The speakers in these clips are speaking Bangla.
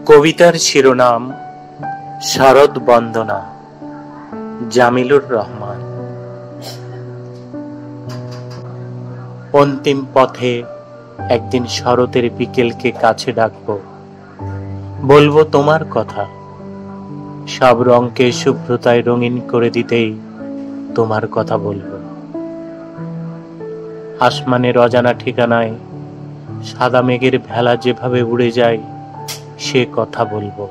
কবিতার শিরোনাম শরৎ বন্দনা, জামিলুর রহমান। অন্তিম পথে একদিন শরতের বিকেলকে কাছে ডাকবো, বলবো তোমার কথা। সব রঙকে শুভ্রতায় রঙিন করে দিতেই তোমার কথা বলবো। আসমানের অজানা ঠিকানায় সাদা মেঘের ভেলা যেভাবে উড়ে যায় সে কথা বলবো।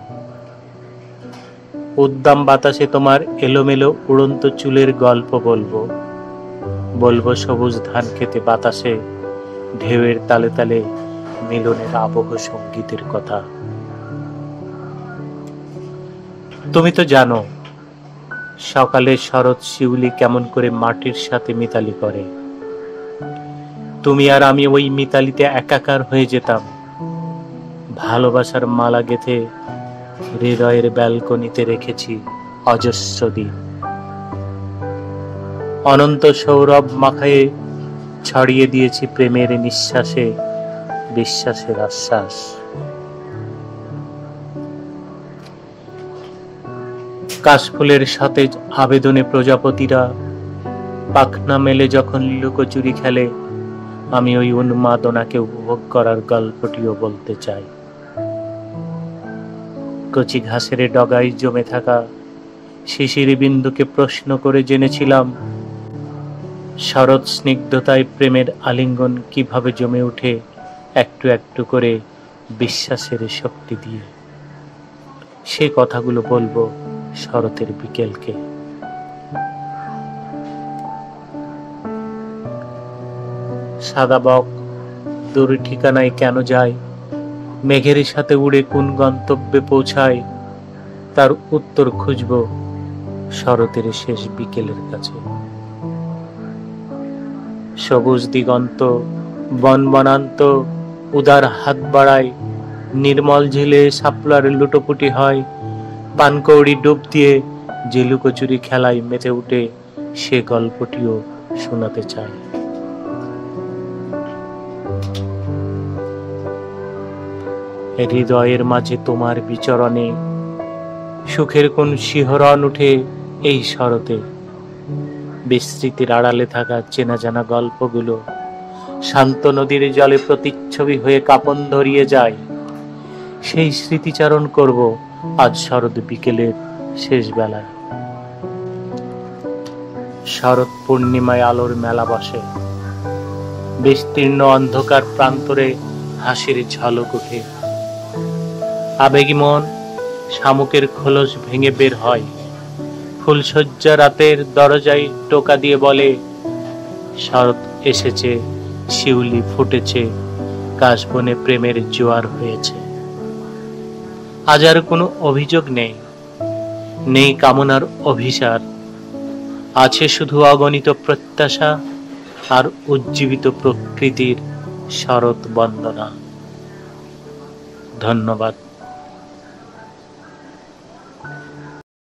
উদ্দাম বাতাসে তোমার এলোমেলো উড়ন্ত চুলের গল্প বলবো। বলবো সবুজ ধান খেতে বাতাসে ঢেউয়ের তালে তালে মিলনের আবহ সঙ্গীতের কথা। তুমি তো জানো সকালে শরৎ শিউলি কেমন করে মাটির সাথে মিতালি করে। তুমি আর আমি ওই মিতালিতে একাকার হয়ে যেতাম। ভালোবাসার মালা গেঁথে হৃদয়ের ব্যালকনিতে রেখেছি অজস্র দিন। অনন্ত সৌরভ মাখায়ে ছড়িয়ে দিয়েছি প্রেমের নিঃশ্বাসে বিশ্বাসের আশ্বাস। কাশফুলের সাথে আবেদনে প্রজাপতিরা পাখনা মেলে যখন লুকোচুরি খেলে, আমি ওই উন্মাদনাকে উপভোগ করার গল্পটিও বলতে চাই। কচি ঘাসের ডগায় জমে থাকা শিশির বিন্দুকে প্রশ্ন করে জেনেছিলাম শরৎ স্নিগ্ধতায় প্রেমের আলিঙ্গন কিভাবে জমে ওঠে একটু একটু করে বিশ্বাসের শক্তি দিয়ে। সে কথাগুলো বলবো শরতের বিকেলকে। সাদা বক দূর ঠিকানায় কেন যায়, মেঘের সাথে উড়ে কোন গন্তব্যে পৌঁছায়, তার উত্তর খুঁজব শরতের শেষ বিকেলের কাছে। সবুজ দিগন্ত বন বনান্ত উদার হাত বাড়ায়, নির্মল ঝিলে শাপলার লুটোপুটি হয়, পানকৌড়ি ডুব দিয়ে যে লুকোচুরি খেলায় মেতে উঠে সে গল্পটিও শোনাতে চাই। হৃদয়ের মাঝে তোমার বিচরণে সুখের কোন শিহরণ উঠে এই শরতে। বিস্মৃতির আড়ালে থাকা চেনা জানা গল্পগুলো শান্ত নদীর জলে প্রতিচ্ছবি হয়ে কাঁপন ধরিয়ে যায়। সেই স্মৃতিচারণ করব আজ শরৎ বিকেলের শেষ বেলায়। শরৎ পূর্ণিমায় আলোর মেলা বসে, বিস্তীর্ণ অন্ধকার প্রান্তরে হাসির ঝলক ওঠে। আবেগী মন শামুকের খোলস ভেঙে বের হয়, ফুলশয্যা রাতের দরজায় টোকা দিয়ে বলে শরৎ এসেছে, শিউলি ফুটেছে, কাশবনে প্রেমের জোয়ার হয়েছে। আজ আর কোনো অভিযোগ নেই, নেই কামনার অভিসার, আছে শুধু অগণিত প্রত্যাশা আর উজ্জীবিত প্রকৃতির শরৎ বন্দনা। ধন্যবাদ।